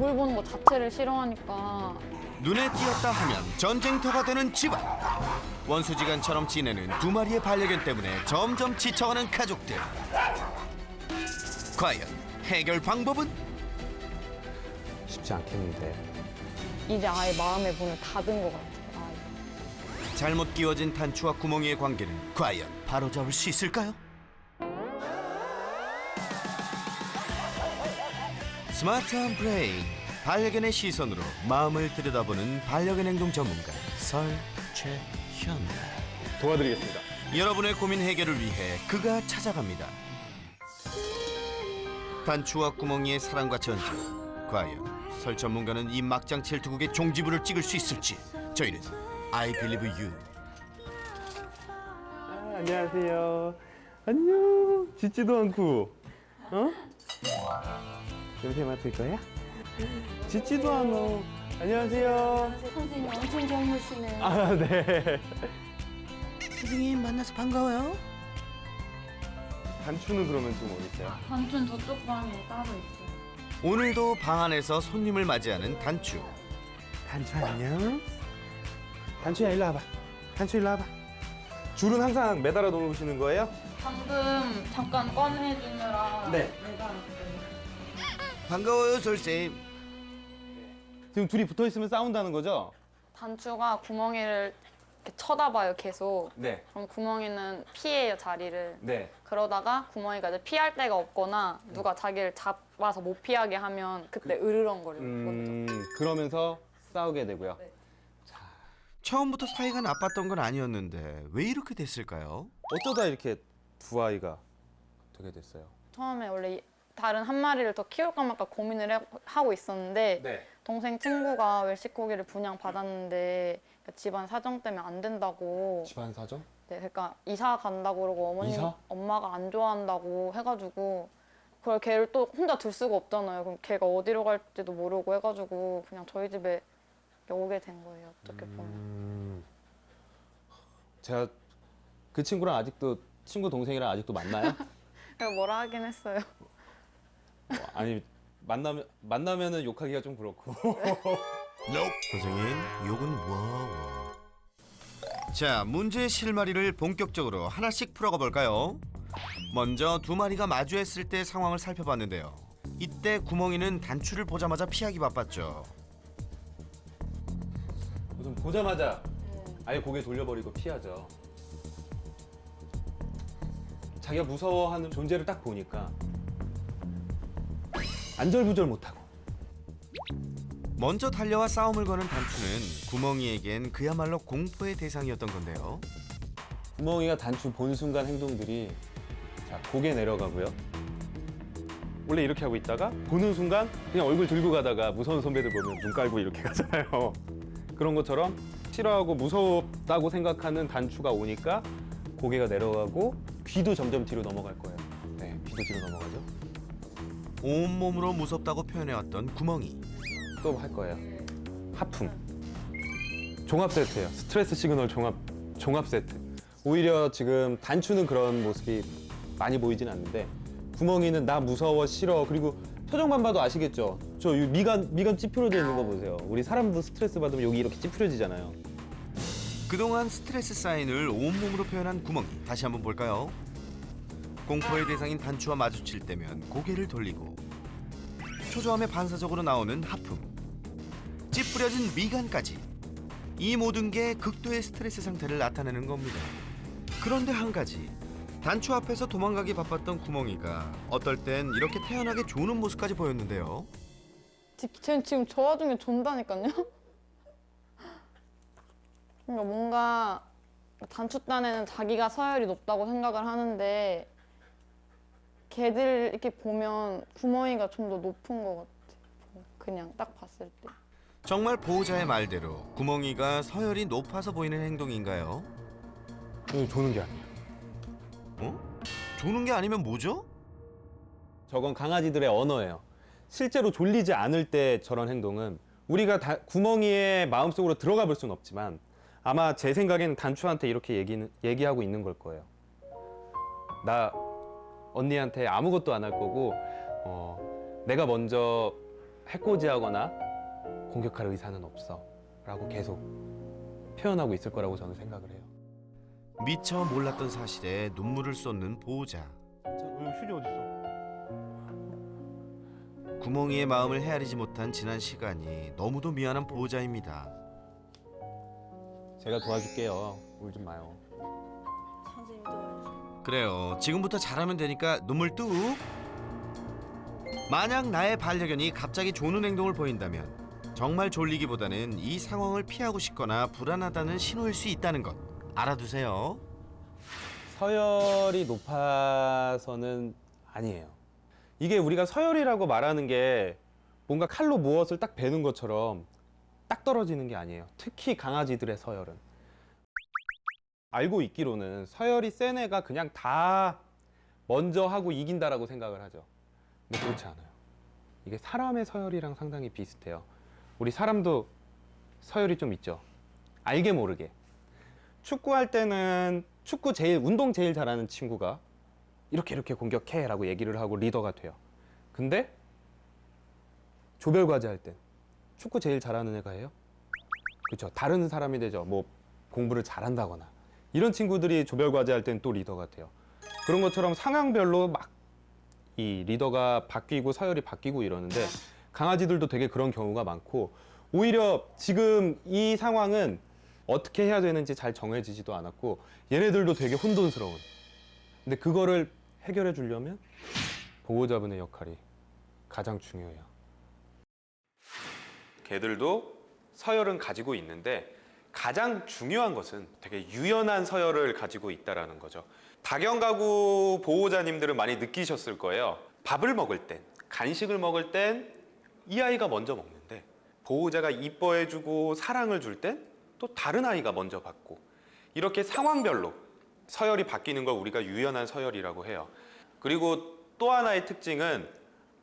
얼굴 보는 것 자체를 싫어하니까. 눈에 띄었다 하면 전쟁터가 되는 집안. 원수지간처럼 지내는 두 마리의 반려견 때문에 점점 지쳐가는 가족들. 과연 해결 방법은? 쉽지 않겠는데. 이제 아예 마음의 문을 닫은 것 같아요. 아예. 잘못 끼워진 단추와 구멍이의 관계는 과연 바로잡을 수 있을까요? 스마트한 브레인, 반려견의 시선으로 마음을 들여다보는 반려견 행동 전문가 설채현. 도와드리겠습니다. 여러분의 고민 해결을 위해 그가 찾아갑니다. 단추와 구멍이의 사랑과 전쟁. 과연 설 전문가는 이 막장 칠투국의 종지부를 찍을 수 있을지. 저희는 I Believe You. 안녕하세요. 안녕. 짖지도 않고. 어? 냄새 맡을 거야? 짖지도 않아. 안녕하세요. 선생님 엄청 젊으시네요. 아, 네. 선생님 만나서 반가워요. 단추는 그러면 지금 어디 있어요? 단추는 저쪽 방에 따로 있어요. 오늘도 방 안에서 손님을 맞이하는 단추. 단추 안녕. 단추야 일로 와봐. 단추 일로 와봐. 줄은 항상 매달아 놓으시는 거예요? 방금 잠깐 꺼내주느라 네. 매달았어요. 반가워요 설쌤. 지금 둘이 붙어 있으면 싸운다는 거죠? 단추가 구멍이를 이렇게 쳐다봐요, 계속. 네. 그럼 구멍이는 피해요, 자리를. 네. 그러다가 구멍이가 이제 피할 데가 없거나 누가 자기를 잡아서 못 피하게 하면 그때 으르렁거리는 거죠. 그러면서 싸우게 되고요. 네. 처음부터 사이가 나빴던 건 아니었는데 왜 이렇게 됐을까요? 어쩌다 이렇게 두 아이가 되게 됐어요? 처음에 원래 다른 한 마리를 더 키울까 말까 고민을 하고 있었는데 네. 동생 친구가 웰시코기를 분양받았는데 집안 사정 때문에 안 된다고. 집안 사정? 네, 그러니까 이사 간다고 그러고 어머님, 이사? 엄마가 안 좋아한다고 해가지고 그걸 걔를 또 혼자 둘 수가 없잖아요. 그럼 걔가 어디로 갈지도 모르고 해가지고 그냥 저희 집에 오게 된 거예요. 어떻게 보면. 제가 그 친구랑 아직도 친구 동생이랑 아직도 만나요? 그래서 뭐라 하긴 했어요. 아니 만나면은 욕하기가 좀 그렇고. 선생님, 욕은 와와. 자, 문제의 실마리를 본격적으로 하나씩 풀어가 볼까요? 먼저 두 마리가 마주했을 때 상황을 살펴봤는데요. 이때 구멍이는 단추를 보자마자 피하기 바빴죠. 우선 보자마자 아예 고개 돌려버리고 피하죠. 자기가 무서워하는 존재를 딱 보니까 안절부절 못하고. 먼저 달려와 싸움을 거는 단추는 구멍이에겐 그야말로 공포의 대상이었던 건데요. 구멍이가 단추 본 순간 행동들이 자 고개 내려가고요. 원래 이렇게 하고 있다가 보는 순간 그냥 얼굴 들고 가다가 무서운 선배들 보면 눈 깔고 이렇게 가잖아요. 그런 것처럼 싫어하고 무섭다고 생각하는 단추가 오니까 고개가 내려가고 귀도 점점 뒤로 넘어갈 거예요. 네, 귀도 뒤로 넘어가죠. 온몸으로 무섭다고 표현해왔던 구멍이. 또 할 거예요. 하품. 종합 세트예요. 스트레스 시그널 종합 세트. 오히려 지금 단추는 그런 모습이 많이 보이진 않는데 구멍이는 나 무서워 싫어. 그리고 표정만 봐도 아시겠죠? 저 미간 찌푸려져 있는 거 보세요. 우리 사람도 스트레스 받으면 여기 이렇게 찌푸려지잖아요. 그동안 스트레스 사인을 온몸으로 표현한 구멍이. 다시 한번 볼까요? 공포의 대상인 단추와 마주칠 때면 고개를 돌리고 초조함에 반사적으로 나오는 하품, 찌푸려진 미간까지. 이 모든 게 극도의 스트레스 상태를 나타내는 겁니다. 그런데 한 가지, 단추 앞에서 도망가기 바빴던 구멍이가 어떨 땐 이렇게 태연하게 조는 모습까지 보였는데요. 쟤는 지금 저 와중에 존다니까요. 그러니까 뭔가 단추단에는 자기가 서열이 높다고 생각을 하는데 걔들 이렇게 보면 구멍이가 좀 더 높은 것 같아. 그냥 딱 봤을 때. 정말 보호자의 말대로 구멍이가 서열이 높아서 보이는 행동인가요? 이거 조는 게 아니에요. 어? 조는 게 아니면 뭐죠? 저건 강아지들의 언어예요. 실제로 졸리지 않을 때 저런 행동은 우리가 구멍이의 마음속으로 들어가 볼 수는 없지만 아마 제 생각에는 단추한테 이렇게 얘기하고 있는 걸 거예요. 나 언니한테 아무것도 안 할 거고 내가 먼저 해코지하거나 공격할 의사는 없어 라고 계속 표현하고 있을 거라고 저는 생각을 해요. 미처 몰랐던 사실에 눈물을 쏟는 보호자. 휴지 어딨어? 구멍이의 마음을 헤아리지 못한 지난 시간이 너무도 미안한 보호자입니다. 제가 도와줄게요. 울지 마요. 선생님도 그래요. 지금부터 잘하면 되니까 눈물 뚝. 만약 나의 반려견이 갑자기 조는 행동을 보인다면 정말 졸리기보다는 이 상황을 피하고 싶거나 불안하다는 신호일 수 있다는 것 알아두세요. 서열이 높아서는 아니에요. 이게 우리가 서열이라고 말하는 게 뭔가 칼로 무엇을 딱 베는 것처럼 딱 떨어지는 게 아니에요. 특히 강아지들의 서열은. 알고 있기로는 서열이 센 애가 그냥 다 먼저 하고 이긴다라고 생각을 하죠. 근데 그렇지 않아요. 이게 사람의 서열이랑 상당히 비슷해요. 우리 사람도 서열이 좀 있죠. 알게 모르게. 축구할 때는 운동 제일 잘하는 친구가 이렇게 공격해 라고 얘기를 하고 리더가 돼요. 근데 조별과제 할 땐 축구 제일 잘하는 애가 해요? 그렇죠. 다른 사람이 되죠. 뭐 공부를 잘한다거나 이런 친구들이 조별과제 할 땐 또 리더가 돼요. 그런 것처럼 상황별로 막 이 리더가 바뀌고 서열이 바뀌고 이러는데 강아지들도 되게 그런 경우가 많고 오히려 지금 이 상황은 어떻게 해야 되는지 잘 정해지지도 않았고 얘네들도 되게 혼돈스러운. 근데 그거를 해결해 주려면 보호자분의 역할이 가장 중요해요. 개들도 서열은 가지고 있는데 가장 중요한 것은 되게 유연한 서열을 가지고 있다는 거죠. 다견가구 보호자님들은 많이 느끼셨을 거예요. 밥을 먹을 땐, 간식을 먹을 땐 이 아이가 먼저 먹는데 보호자가 이뻐해주고 사랑을 줄 땐 또 다른 아이가 먼저 받고 이렇게 상황별로 서열이 바뀌는 걸 우리가 유연한 서열이라고 해요. 그리고 또 하나의 특징은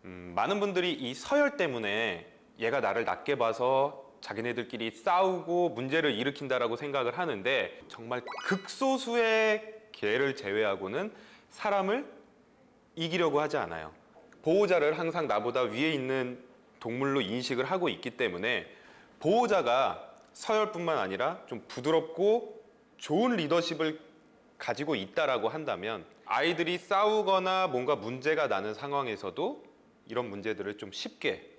많은 분들이 이 서열 때문에 얘가 나를 낮게 봐서 자기네들끼리 싸우고 문제를 일으킨다라고 생각을 하는데 정말 극소수의 개를 제외하고는 사람을 이기려고 하지 않아요. 보호자를 항상 나보다 위에 있는 동물로 인식을 하고 있기 때문에 보호자가 서열뿐만 아니라 좀 부드럽고 좋은 리더십을 가지고 있다라고 한다면 아이들이 싸우거나 뭔가 문제가 나는 상황에서도 이런 문제들을 좀 쉽게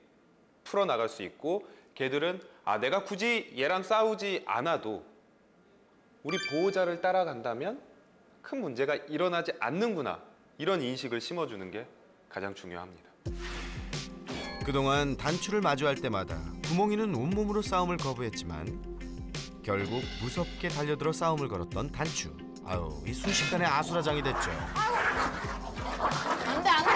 풀어나갈 수 있고 개들은 내가 굳이 얘랑 싸우지 않아도 우리 보호자를 따라간다면 큰 문제가 일어나지 않는구나 이런 인식을 심어주는 게 가장 중요합니다. 그동안 단추를 마주할 때마다 구멍이는 온몸으로 싸움을 거부했지만 결국 무섭게 달려들어 싸움을 걸었던 단추. 아유, 이 순식간에 아수라장이 됐죠. 안돼 안돼.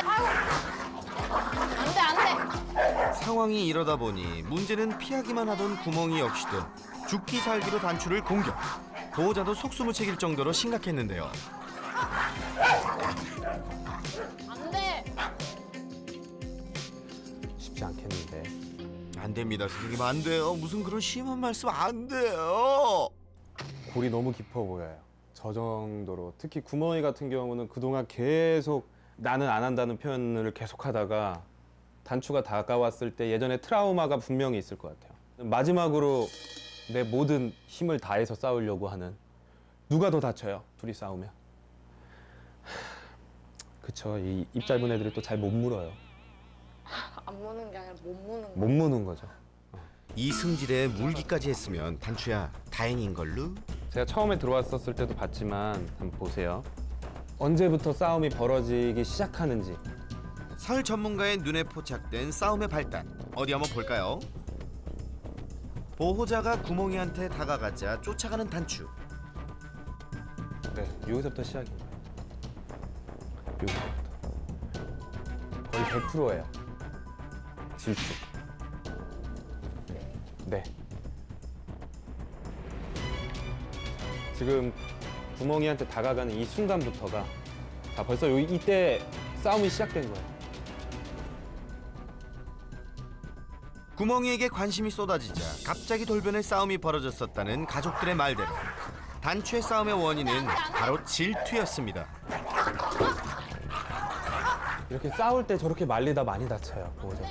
안돼 안돼. 상황이 이러다 보니 문제는 피하기만 하던 구멍이 역시도 죽기 살기로 단추를 공격. 보호자도 속숨을 새길 정도로 심각했는데요. 안돼. 쉽지 않겠는데. 안 됩니다, 선생님. 안 돼요. 무슨 그런 심한 말씀 안 돼요. 골이 너무 깊어 보여요. 저 정도로. 특히 구멍이 같은 경우는 그동안 계속 나는 안 한다는 표현을 계속하다가 단추가 다가왔을 때 예전에 트라우마가 분명히 있을 것 같아요. 마지막으로 내 모든 힘을 다해서 싸우려고 하는. 누가 더 다쳐요? 둘이 싸우면. 그쵸. 이 입 짧은 애들이 또 잘 못 물어요. 안 무는 게 아니라 못 무는 거. 못 무는 거죠. 이 승질에 물기까지 했으면 단추야 다행인 걸로. 제가 처음에 들어왔었을 때도 봤지만 한번 보세요. 언제부터 싸움이 벌어지기 시작하는지. 설 전문가의 눈에 포착된 싸움의 발단. 어디 한번 볼까요? 보호자가 구멍이한테 다가가자 쫓아가는 단추. 네, 여기서부터 시작인 거예요. 여기서부터. 거의 100%예요. 질주. 네. 지금 구멍이한테 다가가는 이 순간부터가 벌써 이때 싸움이 시작된 거예요. 구멍이에게 관심이 쏟아지자 갑자기 돌변의 싸움이 벌어졌었다는 가족들의 말대로 단추의 싸움의 원인은 바로 질투였습니다. 이렇게 싸울 때 저렇게 말리다 많이 다쳐요, 보호자.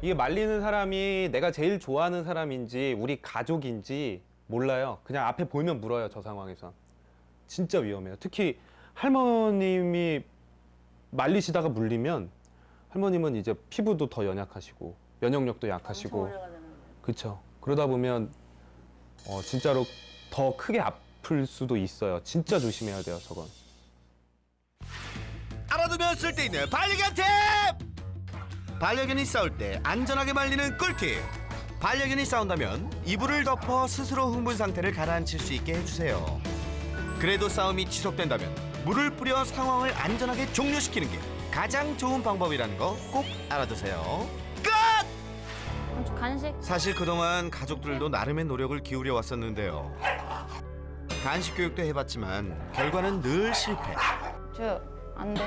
이게 말리는 사람이 내가 제일 좋아하는 사람인지 우리 가족인지 몰라요. 그냥 앞에 보이면 물어요. 저 상황에선. 진짜 위험해요. 특히 할머님이 말리시다가 물리면 할머님은 이제 피부도 더 연약하시고 면역력도 약하시고 그렇죠. 그러다 보면 진짜로 더 크게 아플 수도 있어요. 진짜 조심해야 돼요. 저건. 알아두면 쓸데있는 반려견 팁! 반려견이 싸울 때 안전하게 말리는 꿀팁! 반려견이 싸운다면 이불을 덮어 스스로 흥분 상태를 가라앉힐 수 있게 해주세요. 그래도 싸움이 지속된다면 물을 뿌려 상황을 안전하게 종료시키는 게 가장 좋은 방법이라는 거 꼭 알아두세요. 끝! 간식? 사실 그동안 가족들도 나름의 노력을 기울여 왔었는데요. 간식 교육도 해봤지만 결과는 늘 실패. 안 돼.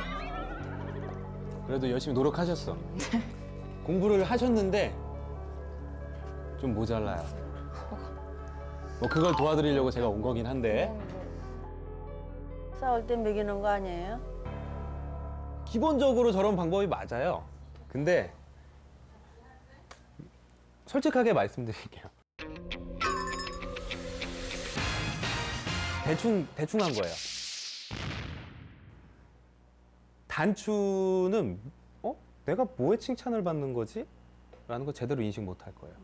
그래도 열심히 노력하셨어. 공부를 하셨는데 좀 모자라요. 뭐 그걸 도와드리려고 제가 온 거긴 한데 싸울 때 먹이는 거 아니에요? 기본적으로 저런 방법이 맞아요. 근데 솔직하게 말씀드릴게요. 대충 한 거예요. 단추는 내가 뭐에 칭찬을 받는 거지? 라는 거 제대로 인식 못 할 거예요.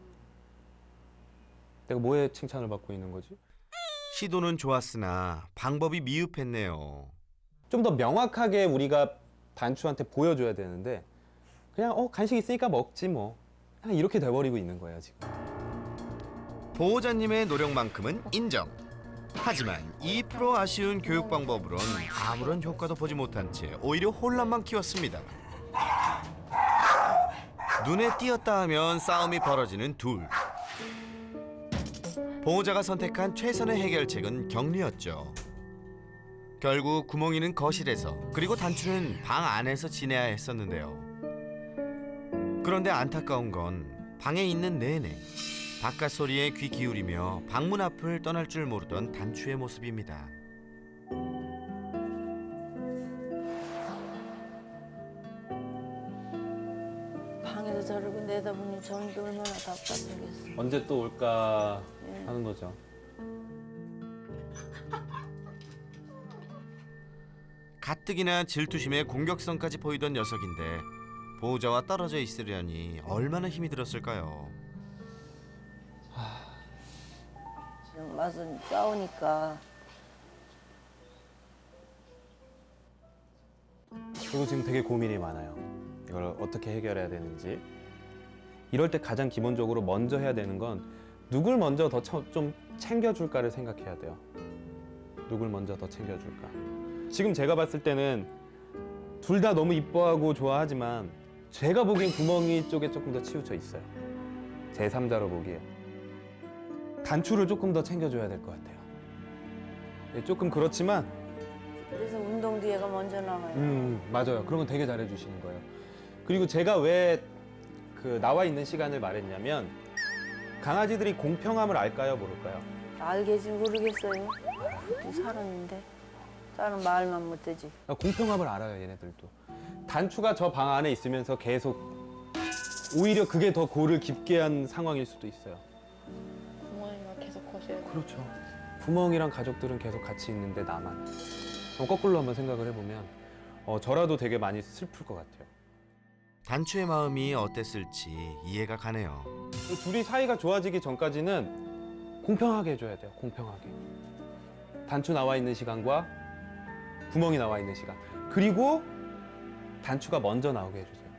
내가 뭐에 칭찬을 받고 있는 거지? 시도는 좋았으나 방법이 미흡했네요. 좀 더 명확하게 우리가 단추한테 보여줘야 되는데 그냥 간식 있으니까 먹지 뭐. 그냥 이렇게 돼버리고 있는 거예요 지금. 보호자님의 노력만큼은 인정. 하지만 2% 아쉬운 교육 방법으론 아무런 효과도 보지 못한 채 오히려 혼란만 키웠습니다. 눈에 띄었다 하면 싸움이 벌어지는 둘. 보호자가 선택한 최선의 해결책은 격리였죠. 결국 구멍이는 거실에서 그리고 단추는 방 안에서 지내야 했었는데요. 그런데 안타까운 건 방에 있는 내내 바깥 소리에 귀 기울이며 방문 앞을 떠날 줄 모르던 단추의 모습입니다. 방에서 저러고 내다보니 저런 게 얼마나 답답하겠어. 언제 또 올까 하는 거죠. 가뜩이나 질투심에 공격성까지 보이던 녀석인데 보호자와 떨어져 있으려니 얼마나 힘이 들었을까요? 지금 와서 싸우니까 저도 지금 되게 고민이 많아요. 이걸 어떻게 해결해야 되는지. 이럴 때 가장 기본적으로 먼저 해야 되는 건 누굴 먼저 더 좀 챙겨줄까를 생각해야 돼요. 누굴 먼저 더 챙겨줄까. 지금 제가 봤을 때는 둘 다 너무 이뻐하고 좋아하지만 제가 보기엔 구멍이 쪽에 조금 더 치우쳐 있어요. 제3자로 보기에. 단추를 조금 더 챙겨줘야 될 것 같아요. 예, 조금 그렇지만 그래서 운동 뒤에가 먼저 나와요. 맞아요. 그런 건 되게 잘해 주시는 거예요. 그리고 제가 왜 나와 있는 시간을 말했냐면 강아지들이 공평함을 알까요, 모를까요? 알겠지 모르겠어요. 또 살았는데 다른 말만 못하지. 공평함을 알아요, 얘네들도. 단추가 저 방 안에 있으면서 계속 오히려 그게 더 골을 깊게 한 상황일 수도 있어요. 구멍이가 계속 거실에. 그렇죠. 구멍이랑 가족들은 계속 같이 있는데 나만. 거꾸로 한번 생각을 해보면 저라도 되게 많이 슬플 것 같아요. 단추의 마음이 어땠을지 이해가 가네요. 둘이 사이가 좋아지기 전까지는 공평하게 해줘야 돼요. 공평하게. 단추 나와 있는 시간과 구멍이 나와 있는 시간. 그리고 단추가 먼저 나오게 해주세요.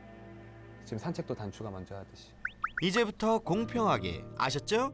지금 산책도 단추가 먼저 하듯이. 이제부터 공평하게 아셨죠?